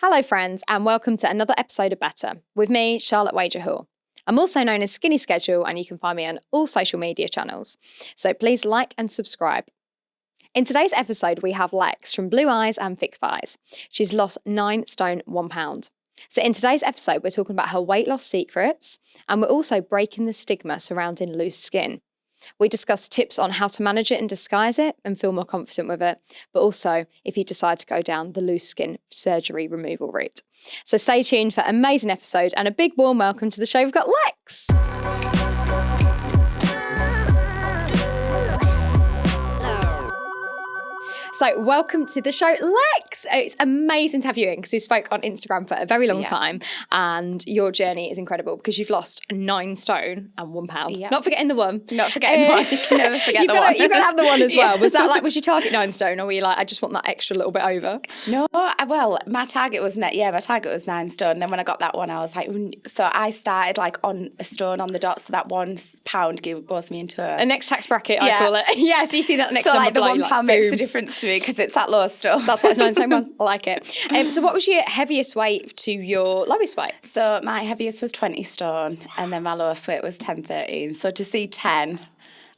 Hello friends and welcome to another episode of Better with me, Charlotte Wager-Hall. I'm also known as Skinny Schedule and you can find me on all social media channels. So please like and subscribe. In today's episode we have Lex from Blue Eyes and Thick Thighs. She's lost 9 stone 1 pound. So in today's episode we're talking about her weight loss secrets and we're also breaking the stigma surrounding loose skin. We discuss tips on how to manage it and disguise it and feel more confident with it, but also if you decide to go down the loose skin surgery removal route. So stay tuned for an amazing episode and a big warm welcome to the show. We've got Lex. So welcome to the show, Lex. It's amazing to have you in because we spoke on Instagram for a very long time and your journey is incredible because you've lost 9 stone and 1 pound. Not forgetting the one. Not forgetting the one. You can never forget the one. You've got to have the one as well. Was that like, was your target 9 stone or were you like, I just want that extra little bit over? No, well, my target was 9 stone. Then when I got that one, I was like, so I started like on a stone on the dot. So that 1 pound goes me into a next tax bracket, I call it. Yeah, so you see that next so number like the below, 1 pound makes a difference to me because it's that low stuff. That's why it's 9 stone 1. I like it. So what was your heaviest weight to your lowest weight? So my heaviest was 20 stone and then my lowest weight was 10-13. So to see 10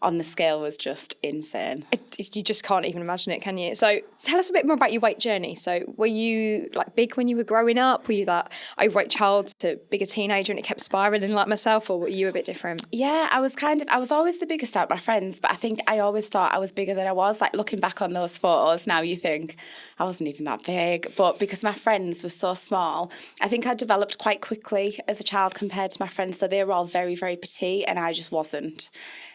on the scale was just insane. You just can't even imagine it, can you? So tell us a bit more about your weight journey. So were you like big when you were growing up? Were you that overweight child to bigger teenager and it kept spiraling like myself, or were you a bit different? Yeah, I was always the biggest out of my friends, but I think I always thought I was bigger than I was. Like looking back on those photos now, you think I wasn't even that big. But because my friends were so small, I think I developed quite quickly as a child compared to my friends. So they were all very, very petite and I just wasn't.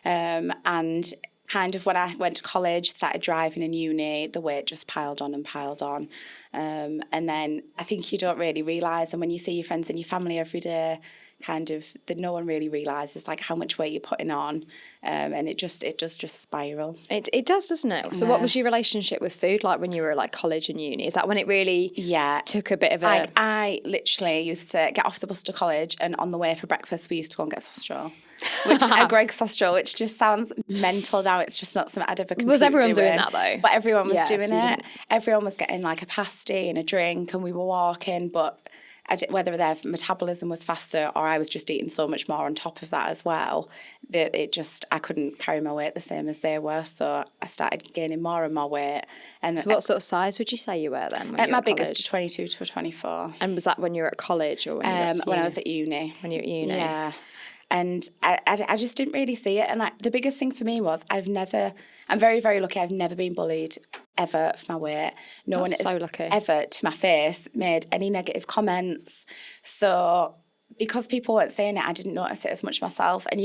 And kind of when I went to college, started driving in uni, the weight just piled on and piled on. And then I think you don't really realise, and when you see your friends and your family every day, kind of that no one really realises like how much weight you're putting on, and it does just spiral. It does, doesn't it? So what was your relationship with food like when you were like college and uni? Is that when it really took a bit of a... Like I literally used to get off the bus to college and on the way for breakfast we used to go and get sausage roll. A Greg's sausage roll, which just sounds mental now. It's just not something I'd ever compete Was everyone doing doing that though? But everyone was doing it. Everyone was getting like a pasty and a drink and we were walking, but whether their metabolism was faster or I was just eating so much more on top of that as well, that I couldn't carry my weight the same as they were. So I started gaining more and more weight. And so what sort of size would you say you were then? At my biggest, 22 to 24. And was that when you were at college or when you were at uni? When I was at uni. When you were at uni? Yeah. And I just didn't really see it. And the biggest thing for me was I'm very, very lucky. I've never been bullied ever for my weight. No one has ever to my face made any negative comments. So because people weren't saying it, I didn't notice it as much myself. And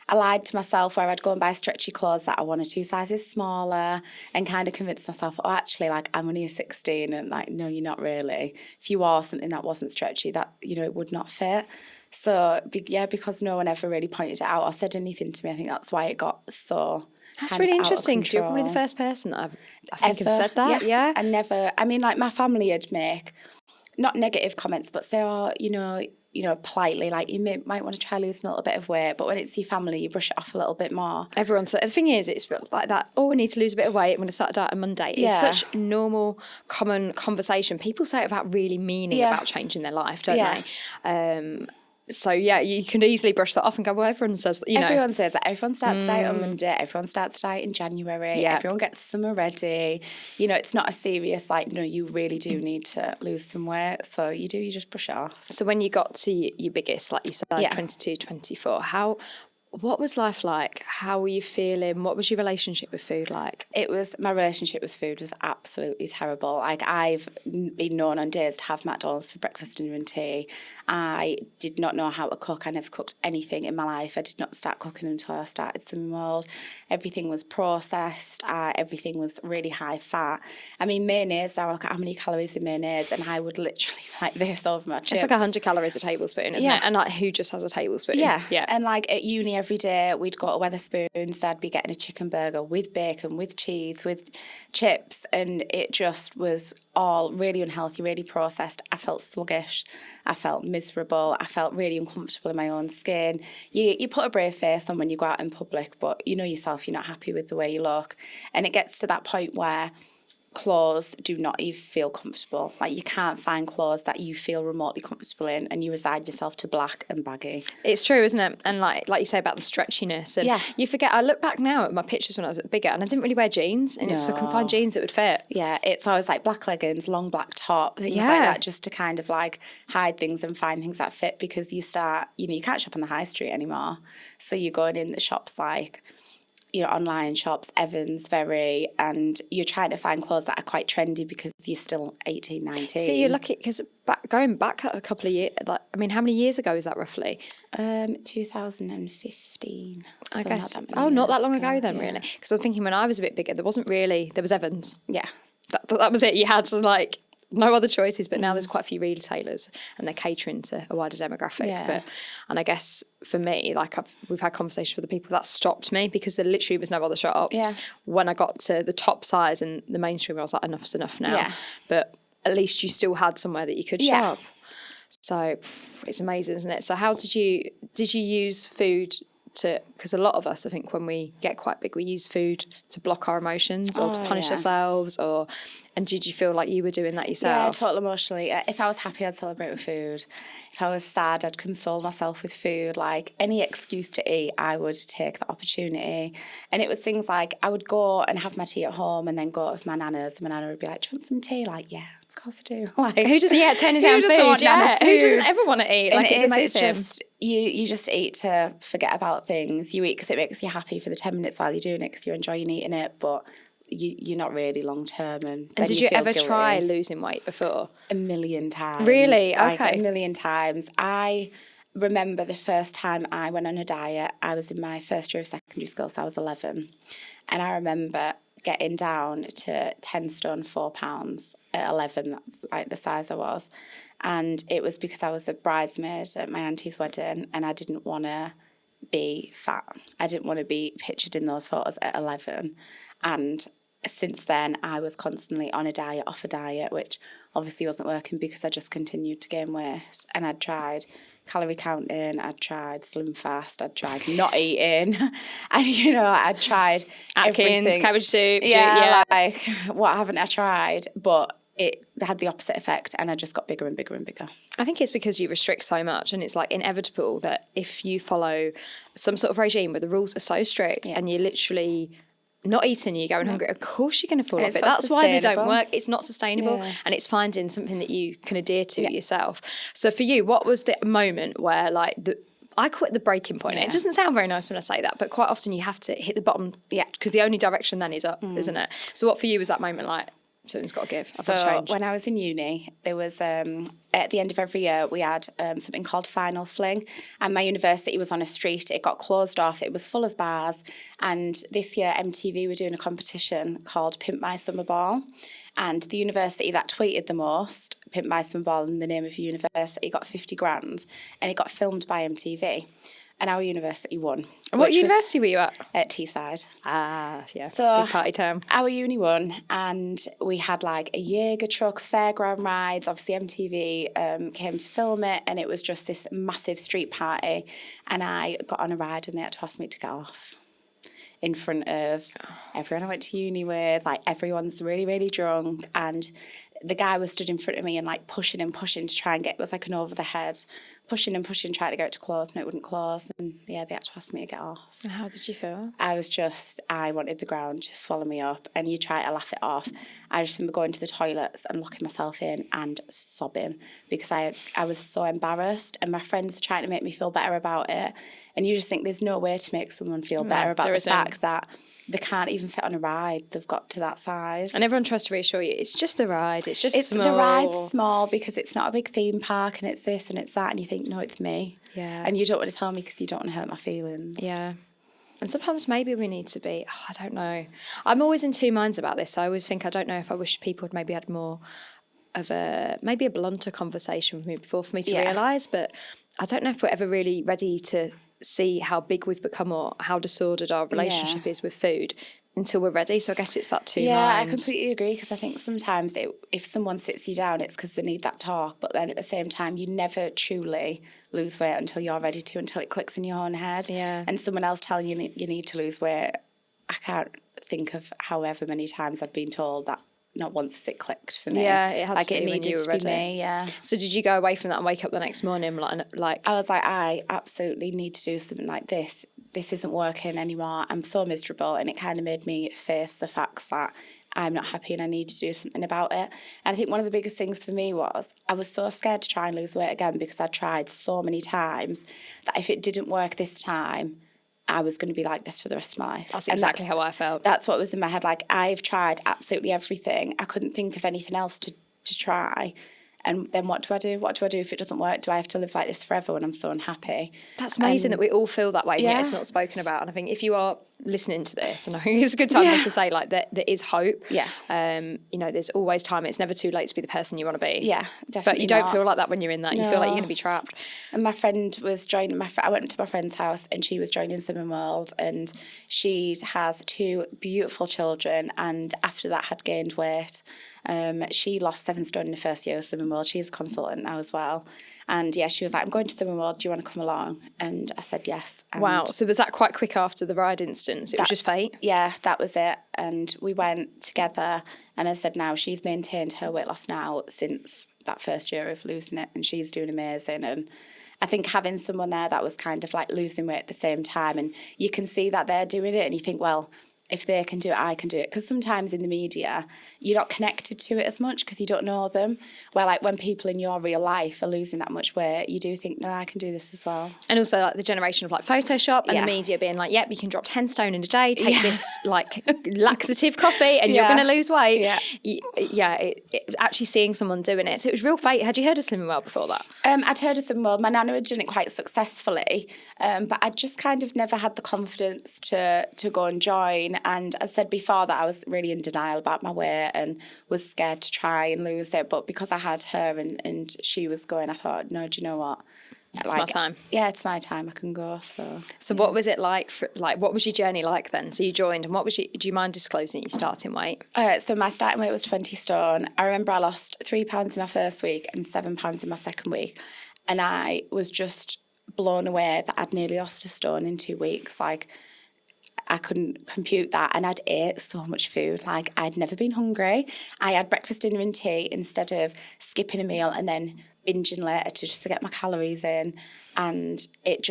I lied to myself where I'd go and buy stretchy clothes that are 1 or 2 sizes smaller and kind of convinced myself, oh, actually, like, I'm only a 16. And like, no, you're not really. If you wore something that wasn't stretchy, that, it would not fit. So, because no one ever really pointed it out or said anything to me, I think that's why it got so... That's really interesting because you're probably the first person that I think have said that. Yeah. Like my family would make, not negative comments, but say, oh, politely, like you might want to try losing a little bit of weight, but when it's your family, you brush it off a little bit more. Everyone said, the thing is, it's like that, oh, I need to lose a bit of weight, I'm going to start a diet on Monday. It's such normal, common conversation. People say it without really meaning about changing their life, don't they? So, you can easily brush that off and go, well, everyone says that, Everyone says that. Everyone starts diet on Monday. Everyone starts diet in January. Yeah. Everyone gets summer ready. It's not a serious, you really do need to lose some weight. So you just brush it off. So when you got to your biggest, like you said, 22, 24, what was life like? How were you feeling? What was your relationship with food like? My relationship with food was absolutely terrible. Like I've been known on days to have McDonald's for breakfast, dinner and tea. I did not know how to cook. I never cooked anything in my life. I did not start cooking until I started swimming world. Everything was processed. Everything was really high fat. I mean, mayonnaise, I look at how many calories in mayonnaise and I would literally like this over my chips. It's like 100 calories a tablespoon, isn't it? And like who just has a tablespoon? Yeah. And like at uni every day we'd go to Wetherspoons, so I'd be getting a chicken burger with bacon, with cheese, with chips, and it just was all really unhealthy, really processed. I felt sluggish, I felt miserable, I felt really uncomfortable in my own skin. You put a brave face on when you go out in public, but you know yourself, you're not happy with the way you look. And it gets to that point where clothes do not even feel comfortable. Like, you can't find clothes that you feel remotely comfortable in, and you resign yourself to black and baggy. It's true, isn't it? And like you say about the stretchiness, and you forget. I look back now at my pictures when I was bigger, and I didn't really wear jeans, and it's I couldn't find jeans that would fit. Yeah, it's always like black leggings, long black top, things like that, just to kind of like hide things and find things that fit, because you start, you can't shop on the high street anymore. So you're going in the shops like, online shops, Evans, Very, and you're trying to find clothes that are quite trendy because you're still 18, 19. See, you're lucky, because going back a couple of years, how many years ago is that roughly? 2015. I guess. Not that long ago then, really. Because I'm thinking when I was a bit bigger, there was Evans. Yeah. That was it. You had to no other choices, but now there's quite a few retailers and they're catering to a wider demographic. And I guess for me, we've had conversations with the people that stopped me, because there literally was no other shops. Yeah. When I got to the top size and the mainstream, I was like, enough's enough now. Yeah. But at least you still had somewhere that you could shop. So it's amazing, isn't it? So how did you use food because a lot of us, I think, when we get quite big, we use food to block our emotions or to punish ourselves, and did you feel like you were doing that yourself? Yeah, totally emotionally. If I was happy, I'd celebrate with food. If I was sad, I'd console myself with food. Like, any excuse to eat, I would take the opportunity. And it was things like, I would go and have my tea at home and then go with my nana's, and my nana would be like, do you want some tea? Like, yeah. Of course I do. Like, who doesn't? Turning down food. Who doesn't ever want to eat? And it's amazing. It's just you just eat to forget about things. You eat because it makes you happy for the 10 minutes while you're doing it, because you're enjoying eating it, but you're not really long term. And did you ever try losing weight before? A million times. Really? Okay. A million times. I remember the first time I went on a diet. I was in my first year of secondary school, so I was 11, and I remember getting down to 10 stone 4 pounds at 11. That's like the size I was, and it was because I was a bridesmaid at my auntie's wedding, and I didn't want to be fat. I didn't want to be pictured in those photos at 11. And since then, I was constantly on a diet, off a diet, which obviously wasn't working, because I just continued to gain weight. And I'd tried calorie counting, I'd tried Slim Fast, I'd tried not eating, and I'd tried Atkins, everything. cabbage soup. Like, what haven't I tried? But it had the opposite effect, and I just got bigger and bigger and bigger. I think it's because you restrict so much, and it's inevitable that if you follow some sort of regime where the rules are so strict and you're literally not eating, you're going hungry, of course you're going to fall off it. That's why they don't work. It's not sustainable, and it's finding something that you can adhere to yourself. So for you, what was the moment where I call it the breaking point? It doesn't sound very nice when I say that, but quite often you have to hit the bottom, because the only direction then is up, isn't it? So what for you was that moment like? Something's got to give. So when I was in uni, there was at the end of every year we had something called Final Fling, and my university was on a street. It got closed off. It was full of bars, and this year MTV were doing a competition called Pimp My Summer Ball, and the university that tweeted the most, Pimp My Summer Ball in the name of university, got 50 grand, and it got filmed by MTV. And our university won. What university were you at? At Teesside. Ah, yeah. So big party time. Our uni won, and we had a Jaeger truck, fairground rides. Obviously, MTV came to film it, and it was just this massive street party. And I got on a ride, and they had to ask me to get off in front of everyone I went to uni with. Everyone's really, really drunk, and the guy was stood in front of me and pushing and pushing to try and get, it was an over the head, pushing and pushing, trying to get it to close, and it wouldn't close. And they had to ask me to get off. How did you feel? I wanted the ground to swallow me up, and you try to laugh it off. I just remember going to the toilets and locking myself in and sobbing, because I was so embarrassed, and my friends trying to make me feel better about it. And you just think there's no way to make someone feel better about the fact that they can't even fit on a ride. They've got to that size. And everyone tries to reassure you, it's just the ride. It's small. The ride's small because it's not a big theme park, and it's this and it's that. And you think, no, it's me. Yeah. And you don't want to tell me because you don't want to hurt my feelings. Yeah. And sometimes maybe we need to be, I don't know. I'm always in two minds about this. I always think, I don't know if I wish people had maybe had more of maybe a blunter conversation with me before for me to realise. But I don't know if we're ever really ready to see how big we've become or how disordered our relationship is with food until we're ready. So I guess it's that two minds. Yeah, I completely agree, because I think sometimes if someone sits you down, it's because they need that talk, but then at the same time you never truly lose weight until you're ready to, until it clicks in your own head. Yeah. And someone else telling you you need to lose weight. I can't think of however many times I've been told that not once has it clicked for me. Yeah, it had like to be it when needed you were to ready. be me. Yeah. So did you go away from that and wake up the next morning like? I was like, I absolutely need to do something like this. This isn't working anymore. I'm so miserable, and it kind of made me face the facts that I'm not happy and I need to do something about it. And I think one of the biggest things for me was I was so scared to try and lose weight again, because I tried so many times that if it didn't work this time, I was going to be like this for the rest of my life. That's exactly how I felt. That's what was in my head. Like, I've tried absolutely everything. I couldn't think of anything else to try. And then what do I do? What do I do if it doesn't work? Do I have to live like this forever when I'm so unhappy? That's amazing that we all feel that way, and yet it's not spoken about. And I think if you are listening to this, and I think it's a good time to say, like, there is hope. Yeah. You know, there's always time. It's never too late to be the person you want to be. Yeah, definitely. But you don't feel like that when you're in that. You feel like you're going to be trapped. And my friend was joining I went to my friend's house, and she was joining Slimming World, and she has 2 beautiful children, and after that had gained weight. She lost 7 stone in the first year of Slimming World. She's a consultant now as well. And yeah, she was like, I'm going to Slimming World. Do you want to come along? And I said yes. And wow. So was that quite quick after the ride instance? It was just fate? Yeah, that was it. And we went together. And I said, now she's maintained her weight loss now since that first year of losing it. And she's doing amazing. And I think having someone there that was kind of like losing weight at the same time, and you can see that they're doing it, and you think, well, if they can do it, I can do it. Because sometimes in the media, you're not connected to it as much because you don't know them. Where, like, when people in your real life are losing that much weight, you do think, no, I can do this as well. And also, like, the generation of, like, Photoshop and the media being like, yep, you can drop 10 stone in a day, take this, like, laxative coffee, and you're going to lose weight. Actually seeing someone doing it. So it was real fate. Had you heard of Slimming World before that? I'd heard of Slimming World. My nana had done it quite successfully, but I just kind of never had the confidence to go and join. And as I said before, that I was really in denial about my weight and was scared to try and lose it. But because I had her and she was going, I thought, no, do you know what? It's my time. Yeah, it's my time. I can go. So what was it like? What was your journey like then? So you joined, and do you mind disclosing your starting weight? So my starting weight was 20 stone. I remember I lost 3 pounds in my first week and 7 pounds in my second week. And I was just blown away that I'd nearly lost a stone in 2 weeks. Like, I couldn't compute that, and I'd ate so much food. Like, I'd never been hungry. I had breakfast, dinner and tea instead of skipping a meal and then binging later to get my calories in. And it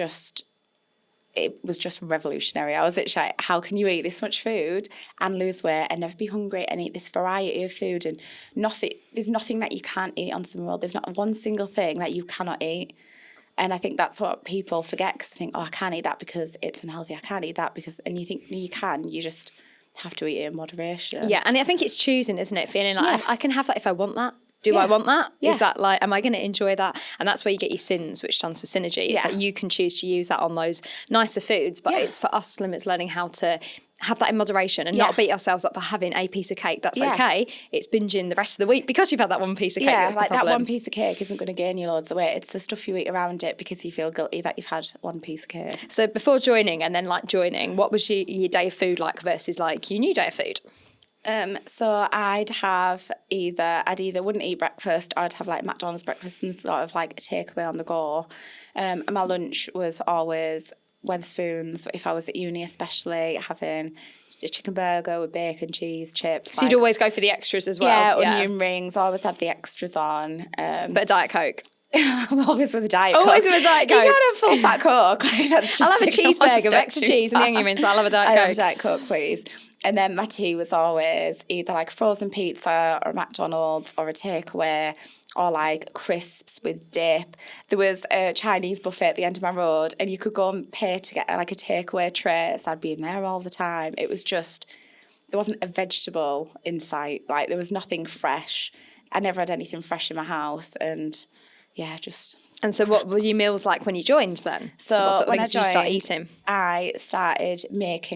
was just revolutionary. I was literally like, how can you eat this much food and lose weight and never be hungry and eat this variety of food? And there's nothing that you can't eat on Slimming World. There's not one single thing that you cannot eat. And I think that's what people forget, because they think, oh, I can't eat that because it's unhealthy. I can't eat that because... And you think, no, you can. You just have to eat it in moderation. Yeah, and I think it's choosing, isn't it? Feeling like, I can have that if I want that. Do I want that? Yeah. Is that like, am I going to enjoy that? And that's where you get your SINs, which stands for synergy. It's like you can choose to use that on those nicer foods, but it's for us slimmers learning how to have that in moderation and not beat ourselves up for having a piece of cake. That's okay. It's binging the rest of the week because you've had that one piece of cake. Yeah, like that one piece of cake isn't going to gain you loads of weight. It's the stuff you eat around it because you feel guilty that you've had one piece of cake. So before joining and then like joining, what was your day of food like versus like your new day of food? So I'd either wouldn't eat breakfast, or I'd have like McDonald's breakfast and sort of like a takeaway on the go. And my lunch was always Wetherspoons, if I was at uni especially, having a chicken burger with bacon, cheese, chips. So you'd always go for the extras as well? Yeah, onion rings, always have the extras on. But a Diet Coke? I'm always with a Diet Coke. Always with a Diet Coke. You can't have full fat Coke. I'll have a cheeseburger with extra cheese and the onion rings, but I'll have a Diet Coke. I'll have a Diet Coke, please. And then my tea was always either like frozen pizza or McDonald's or a takeaway or like crisps with dip. There was a Chinese buffet at the end of my road and you could go and pay to get like a takeaway tray. So I'd be in there all the time. It was just, there wasn't a vegetable in sight. Like there was nothing fresh. I never had anything fresh in my house, and yeah, just... And so what were your meals like when you joined then? So what sort of when things I joined, did you start eating? I started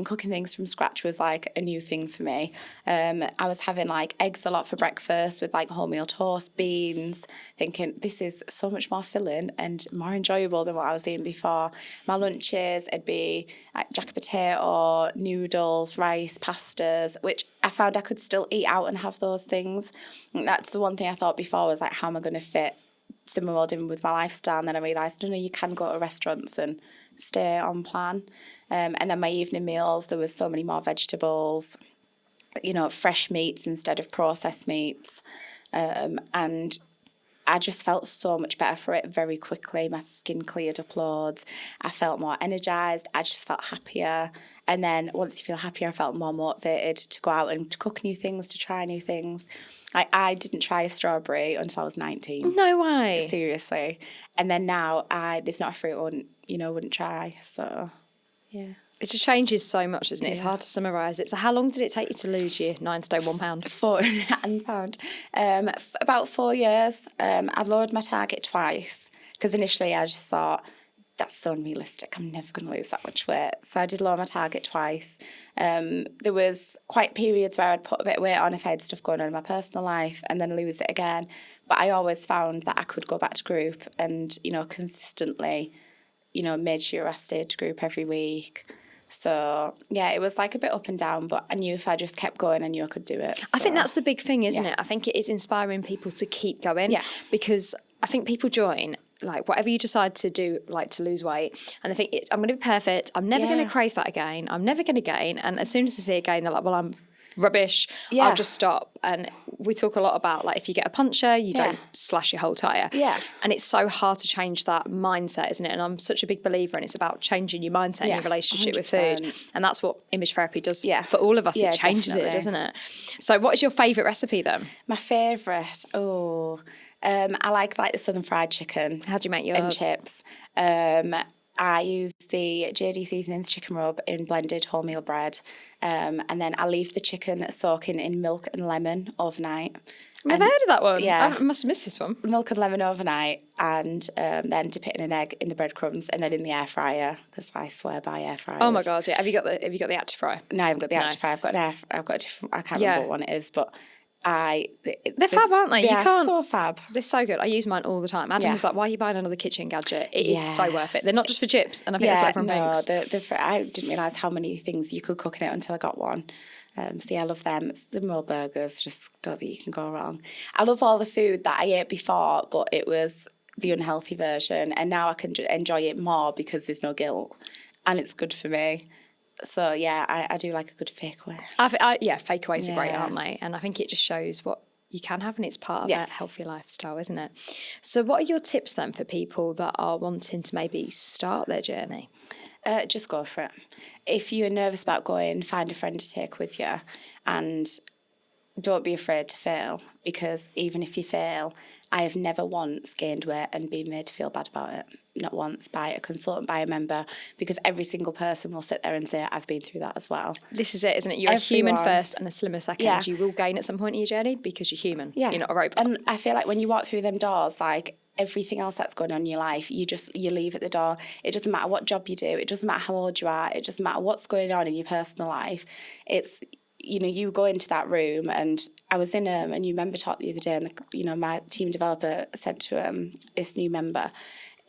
cooking things from scratch was like a new thing for me. I was having like eggs a lot for breakfast with like wholemeal toast, beans, thinking this is so much more filling and more enjoyable than what I was eating before. My lunches, it'd be like jacket potato, noodles, rice, pastas, which I found I could still eat out and have those things. And that's the one thing I thought before was like, how am I going to fit Slimming World in with my lifestyle? And then I realised, no, you can go to restaurants and stay on plan. And then my evening meals, there was so many more vegetables. fresh meats instead of processed meats. And I just felt so much better for it very quickly. My skin cleared up loads. I felt more energised. I just felt happier. And then once you feel happier, I felt more motivated to go out and to cook new things, to try new things. I didn't try a strawberry until I was 19. No way. Seriously. And then now there's not a fruit I wouldn't try. So, yeah. It just changes so much, doesn't it? It's hard to summarise it. So how long did it take you to lose your 9 stone, 1 pound? 4 pound. About 4 years. I lowered my target twice because initially I just thought, that's so unrealistic. I'm never going to lose that much weight. So I did lower my target twice. There was quite periods where I'd put a bit of weight on if I had stuff going on in my personal life and then lose it again. But I always found that I could go back to group and, consistently, made sure I stayed to group every week. So, yeah, it was like a bit up and down, but I knew if I just kept going, I knew I could do it. So. I think that's the big thing, isn't it? I think it is inspiring people to keep going. Yeah. Because I think people join, like, whatever you decide to do, like, to lose weight, and they think, I'm going to be perfect, I'm never going to crave that again, I'm never going to gain, and as soon as they see it again, they're like, well, I'm rubbish, I'll just stop. And we talk a lot about, like, if you get a puncture, you don't slash your whole tyre. Yeah. And it's so hard to change that mindset, isn't it? And I'm such a big believer, and it's about changing your mindset and your relationship 100%. With food. And that's what image therapy does for all of us. It changes it, doesn't it? So what is your favourite recipe then? My favourite? I like the southern fried chicken. How do you make yours? And chips. I use the JD Seasonings chicken rub in blended wholemeal bread, and then I leave the chicken soaking in milk and lemon overnight. I've never heard of that one. Yeah. I must have missed this one. Milk and lemon overnight, and then dip it in an egg in the breadcrumbs, and then in the air fryer, because I swear by air fryers. Oh my God! Yeah. Have you got the active fryer? No, I haven't got the active fryer. I've got a different. I can't remember what one it is, but. They're fab, aren't they? Yeah, so fab. They're so good. I use mine all the time. Adam was like, why are you buying another kitchen gadget? It is so worth it. They're not just for chips, and I think that's what everyone thinks. I didn't realise how many things you could cook in it until I got one. So yeah, I love them. It's the more burgers, just don't think you can go wrong. I love all the food that I ate before, but it was the unhealthy version, and now I can enjoy it more because there's no guilt, and it's good for me. So, yeah, I do like a good fake away. Fake aways are great, aren't they? And I think it just shows what you can have, and it's part of a healthy lifestyle, isn't it? So what are your tips then for people that are wanting to maybe start their journey? Just go for it. If you're nervous about going, find a friend to take with you, and don't be afraid to fail, because even if you fail, I have never once gained weight and been made to feel bad about it. Not once, by a consultant, by a member, because every single person will sit there and say, I've been through that as well. This is it, isn't it? You're a human first and a slimmer second. Yeah. You will gain at some point in your journey because you're human. Yeah. You're not a robot. And I feel like when you walk through them doors, like, everything else that's going on in your life, you leave at the door. It doesn't matter what job you do. It doesn't matter how old you are. It doesn't matter what's going on in your personal life. It's, you go into that room, and I was in a new member talk the other day, and my team developer said to this new member,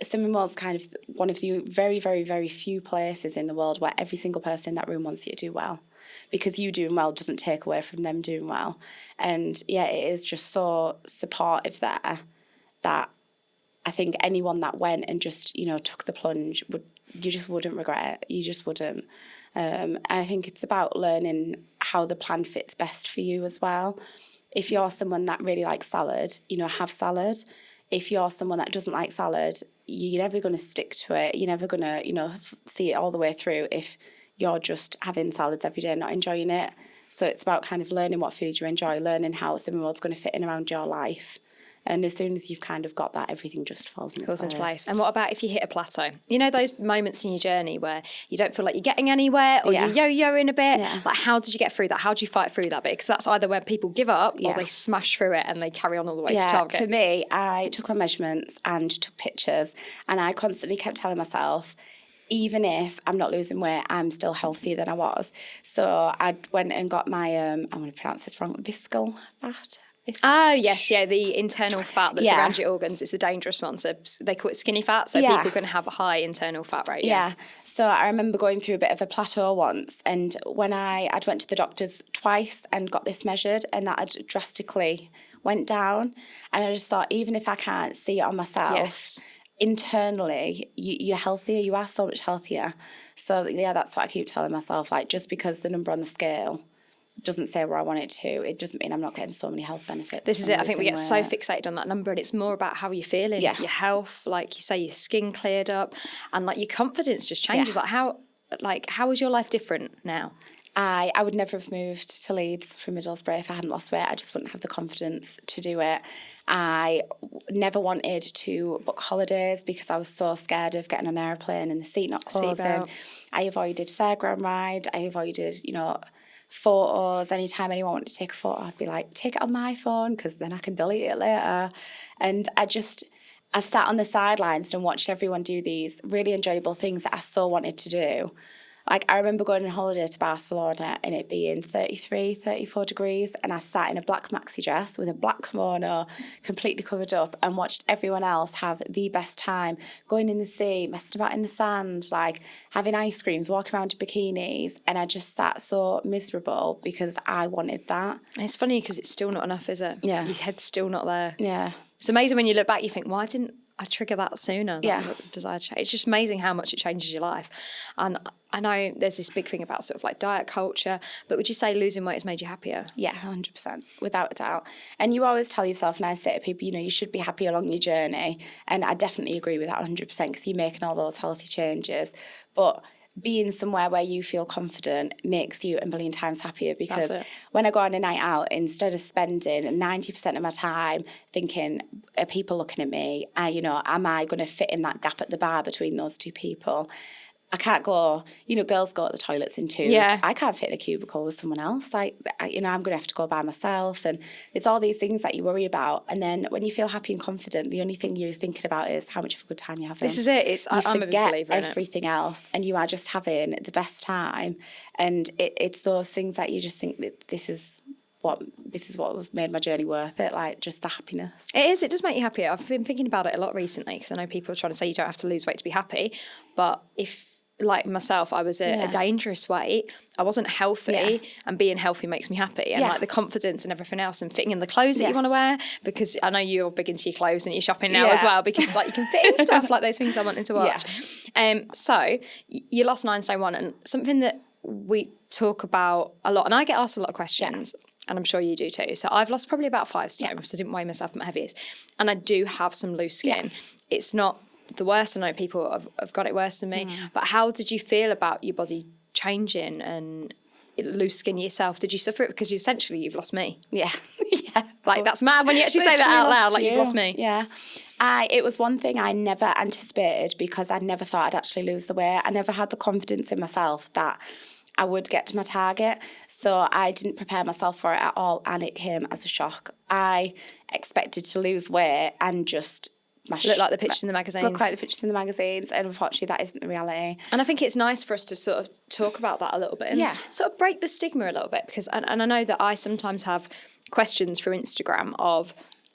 Slimming World's kind of one of the very, very, very few places in the world where every single person in that room wants you to do well, because you doing well doesn't take away from them doing well. And yeah, it is just so supportive there that I think anyone that went and just, took the plunge, you just wouldn't regret it. You just wouldn't. And I think it's about learning how the plan fits best for you as well. If you're someone that really likes salad, have salad. If you're someone that doesn't like salad, you're never going to stick to it. You're never going to, see it all the way through if you're just having salads every day and not enjoying it. So it's about kind of learning what food you enjoy, learning how Slimming World's going to fit in around your life. And as soon as you've kind of got that, everything just falls into place. And what about if you hit a plateau? Those moments in your journey where you don't feel like you're getting anywhere, or you're yo-yoing a bit. Yeah. Like, how did you get through that? How do you fight through that bit? Because that's either when people give up or they smash through it and they carry on all the way to target. For me, I took my measurements and took pictures, and I constantly kept telling myself, even if I'm not losing weight, I'm still healthier than I was. So I went and got my, I'm going to pronounce this wrong, visceral fat. The internal fat that's around your organs. It's a dangerous one. So they call it skinny fat. So people can have a high internal fat rate. Yeah. So I remember going through a bit of a plateau once, and when I'd went to the doctors twice and got this measured, and that had drastically went down. And I just thought, even if I can't see it on myself, internally, you're healthier. You are so much healthier. So that's what I keep telling myself. Like, just because the number on the scale doesn't say where I want it to, it doesn't mean I'm not getting so many health benefits. This is it. I think we get so fixated on that number, and it's more about how you're feeling, your health, like you say, your skin cleared up, and like your confidence just changes. Like how is your life different now? I would never have moved to Leeds from Middlesbrough if I hadn't lost weight. I just wouldn't have the confidence to do it. I never wanted to book holidays because I was so scared of getting on an airplane and the seat not closing. I avoided fairground ride. I avoided, photos. Anytime anyone wanted to take a photo, I'd be like, take it on my phone because then I can delete it later. And I sat on the sidelines and watched everyone do these really enjoyable things that I so wanted to do. Like, I remember going on holiday to Barcelona and it being 33, 34 degrees, and I sat in a black maxi dress with a black kimono, completely covered up, and watched everyone else have the best time, going in the sea, messing about in the sand, like having ice creams, walking around in bikinis, and I just sat so miserable because I wanted that. It's funny because it's still not enough, is it? Yeah. Your head's still not there. Yeah. It's amazing when you look back, you think, why didn't I trigger that sooner? Yeah. Desire change. It's just amazing how much it changes your life. And I know there's this big thing about sort of like diet culture, but would you say losing weight has made you happier? Yeah, 100%, without a doubt. And you always tell yourself, and I say to people, you should be happy along your journey. And I definitely agree with that 100% because you're making all those healthy changes. But being somewhere where you feel confident makes you a million times happier, because when I go on a night out, instead of spending 90% of my time thinking, are people looking at me? Am I going to fit in that gap at the bar between those two people? I can't go, girls go to the toilets in twos. Yeah. I can't fit in a cubicle with someone else. I'm going to have to go by myself. And it's all these things that you worry about. And then when you feel happy and confident, the only thing you're thinking about is how much of a good time you're having. This is it. I'm a big believer in it. Everything else, and you are just having the best time. And it's those things that you just think that this is what was made my journey worth it, like just the happiness. It is. It does make you happier. I've been thinking about it a lot recently because I know people are trying to say you don't have to lose weight to be happy. But if, like myself, I was a dangerous weight, I wasn't healthy, and being healthy makes me happy, and like the confidence and everything else, and fitting in the clothes that you want to wear, because I know you're big into your clothes and you're shopping now as well, because like you can fit in stuff like those things I wanted to watch. So you lost 9 stone 1, and something that we talk about a lot, and I get asked a lot of questions, and I'm sure you do too. So I've lost probably about 5 stone because I didn't weigh myself at my heaviest, and I do have some loose skin. It's not the worst. I know people have got it worse than me, but how did you feel about your body changing and loose skin yourself? Did you suffer it? Because you've lost me. Yeah. Like, that's mad when you actually say that out loud, like, you've lost me. Yeah. It was one thing I never anticipated, because I never thought I'd actually lose the weight. I never had the confidence in myself that I would get to my target. So I didn't prepare myself for it at all, and it came as a shock. I expected to lose weight and just look like the pictures in the magazines. Look like the pictures in the magazines, and unfortunately that isn't the reality. And I think it's nice for us to sort of talk about that a little bit, and sort of break the stigma a little bit, because and I know that I sometimes have questions through Instagram of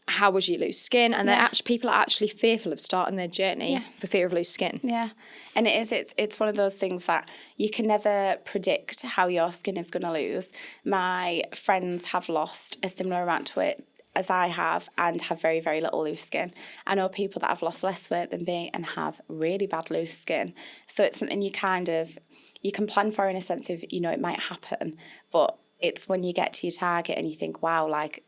how would you lose skin, and people are actually fearful of starting their journey for fear of loose skin. Yeah, and it's one of those things that you can never predict how your skin is going to lose. My friends have lost a similar amount to it as I have, and have very, very little loose skin. I know people that have lost less weight than me and have really bad loose skin. So it's something you can plan for, in a sense of, it might happen, but it's when you get to your target and you think, wow, like,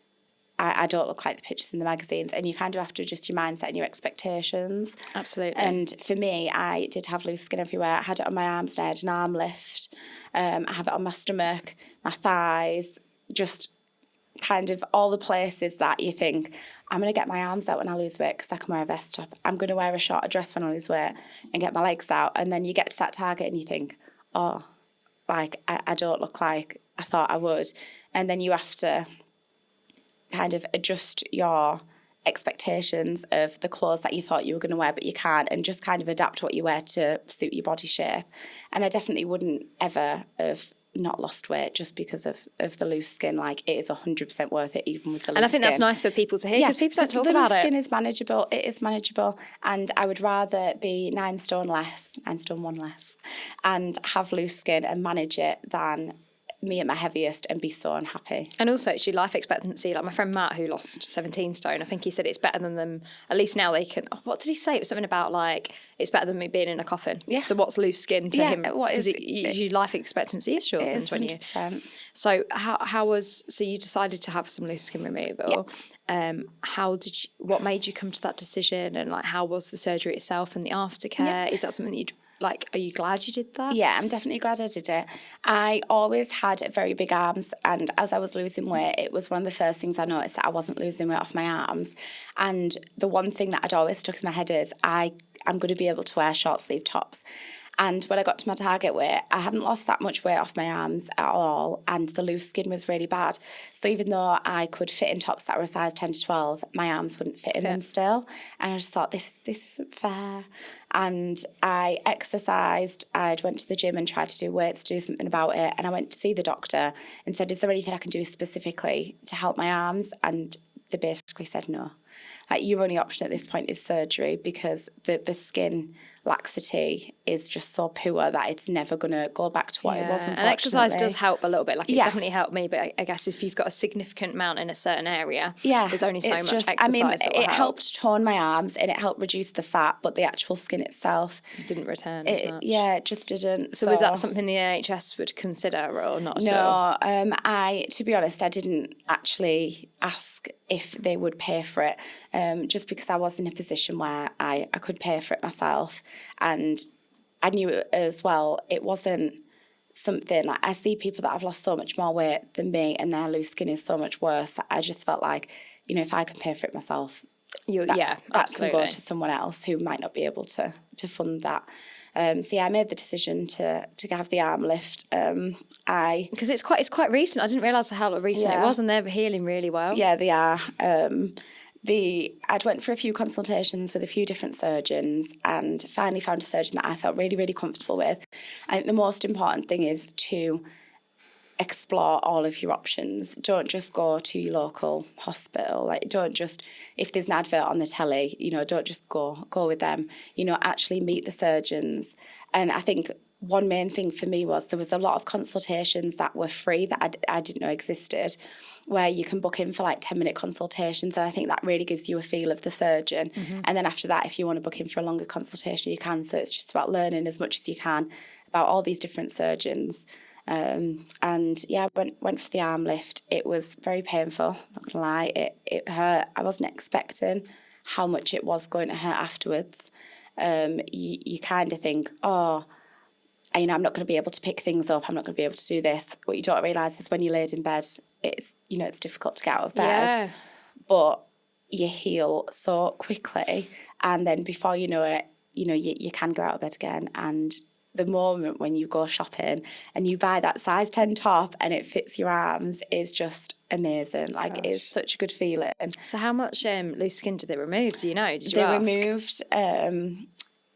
I don't look like the pictures in the magazines, and you kind of have to adjust your mindset and your expectations. Absolutely. And for me, I did have loose skin everywhere. I had it on my arms, and I had an arm lift. I have it on my stomach, my thighs, just kind of all the places that you think, I'm going to get my arms out when I lose weight because I can wear a vest top. I'm going to wear a shorter dress when I lose weight and get my legs out. And then you get to that target and you think, oh, like, I don't look like I thought I would. And then you have to kind of adjust your expectations of the clothes that you thought you were going to wear but you can't, and just kind of adapt what you wear to suit your body shape. And I definitely wouldn't ever have not lost weight just because of the loose skin. Like, it is 100% worth it, even with the loose skin. And I think that's nice for people to hear, because people don't talk about it. The loose skin is manageable. It is manageable, and I would rather be 9 stone 1 less, and have loose skin and manage it than me at my heaviest and be so unhappy. And also it's your life expectancy. Like my friend Matt, who lost 17 stone, I think he said it's better than them. At least now they can. Oh, what did he say? It was something about like it's better than me being in a coffin. Yeah. So what's loose skin to him? Because your life expectancy is shortened when you. 100%. So so you decided to have some loose skin removal. Yeah. What made you come to that decision, and like how was the surgery itself and the aftercare? Yeah. Is that something that you'd like? Are you glad you did that? Yeah, I'm definitely glad I did it. I always had very big arms, and as I was losing weight, it was one of the first things I noticed that I wasn't losing weight off my arms. And the one thing that I'd always stuck in my head is I'm going to be able to wear short sleeve tops. And when I got to my target weight, I hadn't lost that much weight off my arms at all, and the loose skin was really bad. So even though I could fit in tops that were a size 10 to 12, my arms wouldn't fit in them still. And I just thought, this isn't fair. And I exercised. I went to the gym and tried to do weights to do something about it. And I went to see the doctor and said, is there anything I can do specifically to help my arms? And they basically said no. Like, your only option at this point is surgery, because the skin laxity is just so poor that it's never going to go back to what it was, unfortunately. And exercise does help a little bit. Like, it's definitely helped me, but I guess if you've got a significant amount in a certain area, there's only so much exercise that will it helped tone my arms and it helped reduce the fat, but the actual skin itself didn't return as much. Yeah, it just didn't. So was that something the NHS would consider or not at all? No, to be honest, I didn't actually ask if they would pay for it, just because I was in a position where I could pay for it myself. And I knew as well, it wasn't something like, I see people that have lost so much more weight than me and their loose skin is so much worse, that I just felt like, if I can pay for it myself, that can go to someone else who might not be able to fund that. So I made the decision to have the arm lift. Because it's quite recent. I didn't realise how recent it was, and they're healing really well. Yeah, they are. I'd went for a few consultations with a few different surgeons and finally found a surgeon that I felt really, really comfortable with. I think the most important thing is to explore all of your options. Don't just go to your local hospital. Like, don't just, if there's an advert on the telly, don't just go with them. Actually meet the surgeons. And I think one main thing for me was there was a lot of consultations that were free that I didn't know existed, where you can book in for like 10-minute consultations, and I think that really gives you a feel of the surgeon. Mm-hmm. And then after that, if you want to book in for a longer consultation, you can. So it's just about learning as much as you can about all these different surgeons. And yeah, went for the arm lift. It was very painful, not gonna lie. It hurt. I wasn't expecting how much it was going to hurt afterwards. You kind of think, I'm not going to be able to pick things up. I'm not going to be able to do this. What you don't realise is when you're laid in bed, it's difficult to get out of bed. Yeah. But you heal so quickly, and then before you know it, you can go out of bed again. And the moment when you go shopping and you buy that size 10 top and it fits your arms is just amazing. Like, it's such a good feeling. So how much loose skin did they remove? Do you know? Did you ask? They removed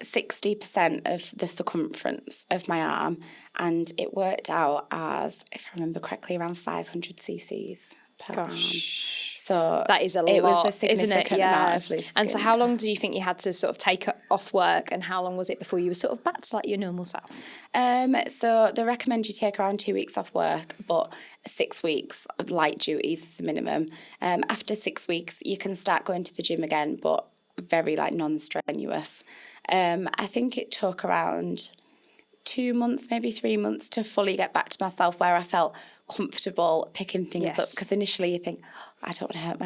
60% of the circumference of my arm, and it worked out as, if I remember correctly, around 500 cc's per arm. So that is a lot. It was a significant amount of loose skin. And so how long do you think you had to sort of take off work, and how long was it before you were sort of back to like your normal self? So they recommend you take around 2 weeks off work, but 6 weeks of light duties is the minimum. After 6 weeks, you can start going to the gym again, but very like non-strenuous. I think it took around 2 months, maybe 3 months to fully get back to myself where I felt comfortable picking things up. Because initially you think, I don't want to hurt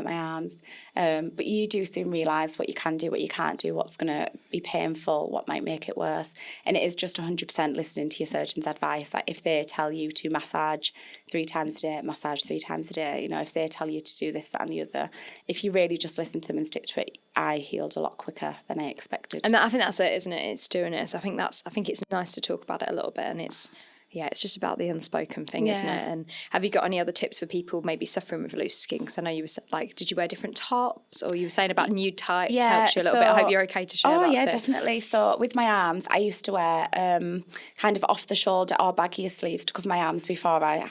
my arms. But you do soon realise what you can do, what you can't do, what's going to be painful, what might make it worse. And it is just 100% listening to your surgeon's advice. Like, if they tell you to massage 3 times a day, massage 3 times a day. If they tell you to do this, that and the other, if you really just listen to them and stick to it, I healed a lot quicker than I expected. And I think that's it, isn't it? It's doing it. So I think it's nice to talk about it a little bit, and it's just about the unspoken thing, isn't it? And have you got any other tips for people maybe suffering with loose skin? Because I know you were like, did you wear different tops, or you were saying about nude tights helps you a little bit? I hope you're okay to share that. Oh, yeah, too. Definitely. So with my arms, I used to wear kind of off the shoulder or baggier sleeves to cover my arms before I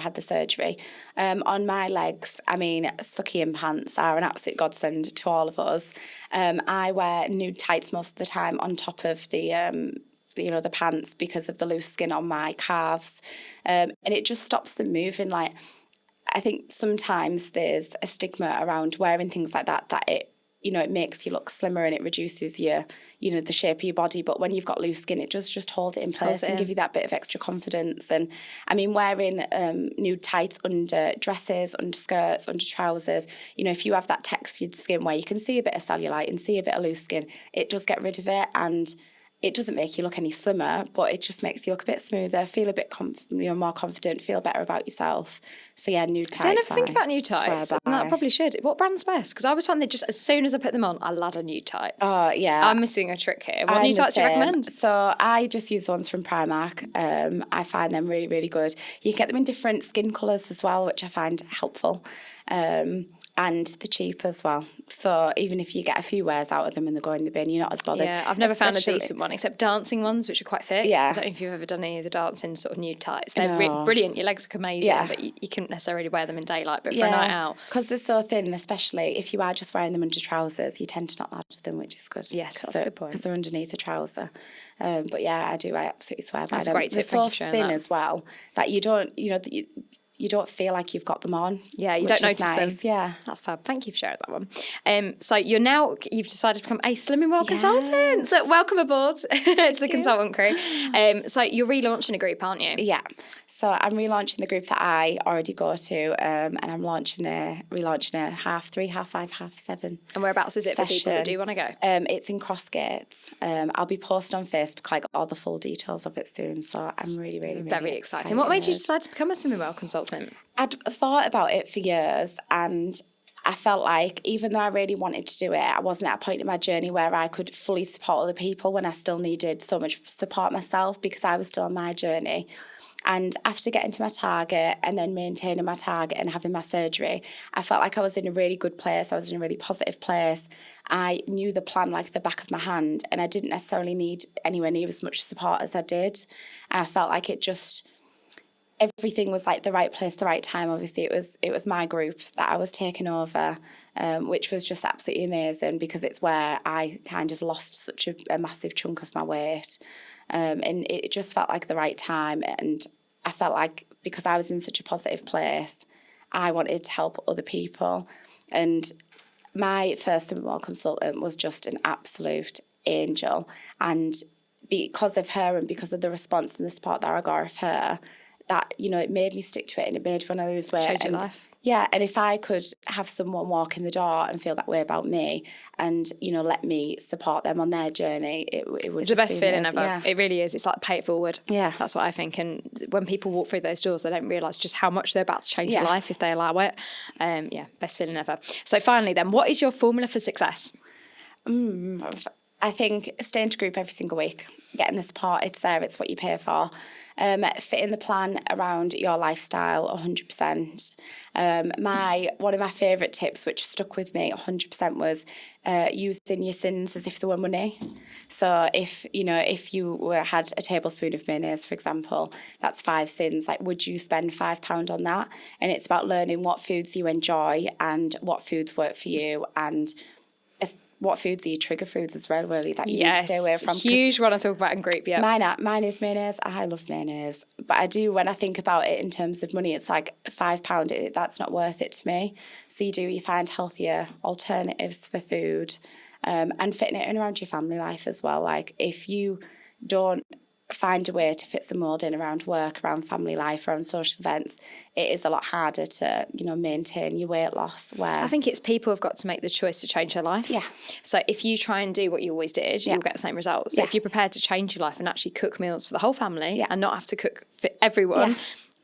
had the surgery. On my legs, sucky-in pants are an absolute godsend to all of us. I wear nude tights most of the time on top of the the pants because of the loose skin on my calves. And it just stops them moving. Like, I think sometimes there's a stigma around wearing things like that it makes you look slimmer and it reduces your, the shape of your body. But when you've got loose skin, it does just hold it in place and give you that bit of extra confidence. And I mean, wearing nude tights under dresses, under skirts, under trousers, if you have that textured skin where you can see a bit of cellulite and see a bit of loose skin, it does get rid of it. And it doesn't make you look any slimmer, but it just makes you look a bit smoother, feel a bit more confident, feel better about yourself. So yeah, nude tights. See, I never think about nude tights. And I probably should. What brand's best? Because I always find that just as soon as I put them on, I ladder nude tights. Oh yeah, I'm missing a trick here. What nude tights do you recommend? So I just use the ones from Primark. I find them really, really good. You can get them in different skin colours as well, which I find helpful. And they're cheap as well. So even if you get a few wears out of them and they go in the bin, you're not as bothered. Yeah, I've never found a decent one, except dancing ones, which are quite fit. Yeah. I don't know if you've ever done any of the dancing sort of nude tights. They're brilliant. Your legs look amazing, but you couldn't necessarily wear them in daylight. But for a night out. Because they're so thin, and especially if you are just wearing them under trousers, you tend to not ladder them, which is good. Yes, that's a good point. Because they're underneath the trouser. But yeah, I absolutely swear by them. That's a great tip. They're so thin as well that you don't, you don't feel like you've got them on. Yeah, you don't notice them. Yeah. That's fab. Thank you for sharing that one. So you've decided to become a Slimming World consultant. So welcome aboard to the consultant crew. So you're relaunching a group, aren't you? Yeah. So I'm relaunching the group that I already go to, and I'm relaunching a 3:30, 5:30, 7:30. And whereabouts is it for people that do want to go? It's in Crossgates. I'll be posting on Facebook like all the full details of it soon. So I'm really, really, really very exciting. What made you decide to become a Slimming World consultant? I'd thought about it for years, and I felt like even though I really wanted to do it, I wasn't at a point in my journey where I could fully support other people when I still needed so much support myself because I was still on my journey. And after getting to my target and then maintaining my target and having my surgery, I felt like I was in a really good place. I was in a really positive place. I knew the plan like the back of my hand, and I didn't necessarily need anywhere near as much support as I did. And I felt like everything was like the right place, the right time. Obviously, it was my group that I was taking over, which was just absolutely amazing because it's where I kind of lost such a massive chunk of my weight. And it just felt like the right time. And I felt like because I was in such a positive place, I wanted to help other people. And my first Slimming World consultant was just an absolute angel. And because of her and because of the response and the support that I got of her, that, it made me stick to it and it made me want to lose weight. Change your life. Yeah, and if I could have someone walk in the door and feel that way about me and, let me support them on their journey, it would It's the best feeling ever. Yeah. It really is. It's like pay it forward. Yeah. That's what I think. And when people walk through those doors, they don't realise just how much they're about to change their life if they allow it. Best feeling ever. So finally then, what is your formula for success? I think staying to group every single week, getting the support, it's there, it's what you pay for. Fitting the plan around your lifestyle 100%. One of my favourite tips, which stuck with me 100%, was using your sins as if they were money. So if you had a tablespoon of mayonnaise, for example, that's 5 sins. Like, would you spend £5 on that? And it's about learning what foods you enjoy and what foods work for you, and what foods are your trigger foods as well, really, that you need to stay away from. Huge one I talk about in group, yeah. Mine is mayonnaise. I love mayonnaise. But I do, when I think about it in terms of money, it's like £5, that's not worth it to me. So you find healthier alternatives for food, and fitting it in around your family life as well. Like, if you don't find a way to fit some mould in around work, around family life, around social events, it is a lot harder to, maintain your weight loss. Where I think it's people have got to make the choice to change their life. Yeah. So if you try and do what you always did, you'll get the same results. So if you're prepared to change your life and actually cook meals for the whole family and not have to cook for everyone,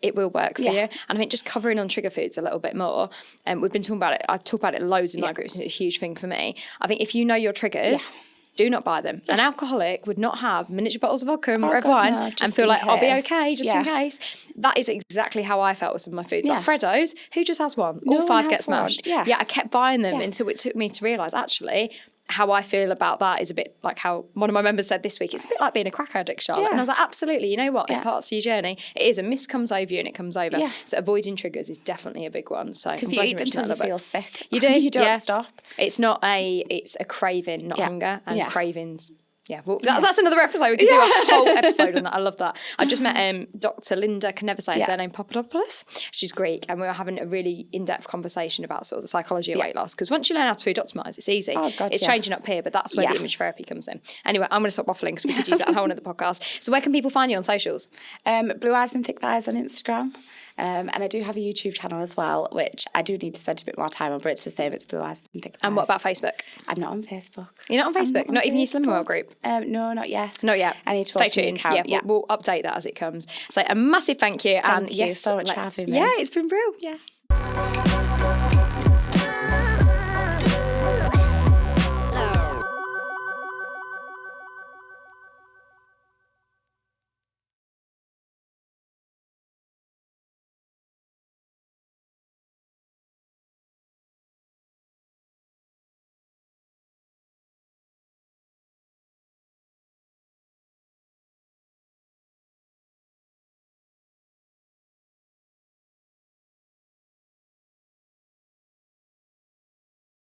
it will work for you. And I think just covering on trigger foods a little bit more, we've been talking about it, I've talked about it loads in my groups, and it's a huge thing for me. I think if you know your triggers, do not buy them. An alcoholic would not have miniature bottles of vodka and red wine and feel like, I'll be okay just in case. That is exactly how I felt with some of my foods. Like Freddo's, who just has one? All 5 get smashed. I kept buying them until it took me to realise, actually, how I feel about that is a bit like how one of my members said this week, it's a bit like being a crack addict, Charlotte. And I was like, absolutely, you know what? In parts of your journey, it is a mist comes over you and it comes over. So avoiding triggers is definitely a big one. So because you eat them until you feel sick. You do. You don't stop. It's a craving, not hunger. And cravings, Yeah, well, that's another episode. We could do a whole episode on that. I love that. I just met Dr. Linda, can never say her surname, Papadopoulos. She's Greek, and we were having a really in-depth conversation about sort of the psychology of weight loss. Because once you learn how to food optimise, it's easy. Oh, God, it's changing up here, but that's where the image therapy comes in. Anyway, I'm going to stop waffling because we could use that whole another podcast. So where can people find you on socials? Blue Eyes and Thick Thighs on Instagram. And I do have a YouTube channel as well, which I do need to spend a bit more time on, but it's the same. It's Blue Eyes and Thick Thighs. And what about Facebook? I'm not on Facebook. You're not on Facebook? Not even your Slimming World group? No, not yet. Not yet. I need to stay tuned. Yeah, we'll update that as it comes. So a massive thank you. Thank you so much for having me. Yeah, it's been real. Yeah.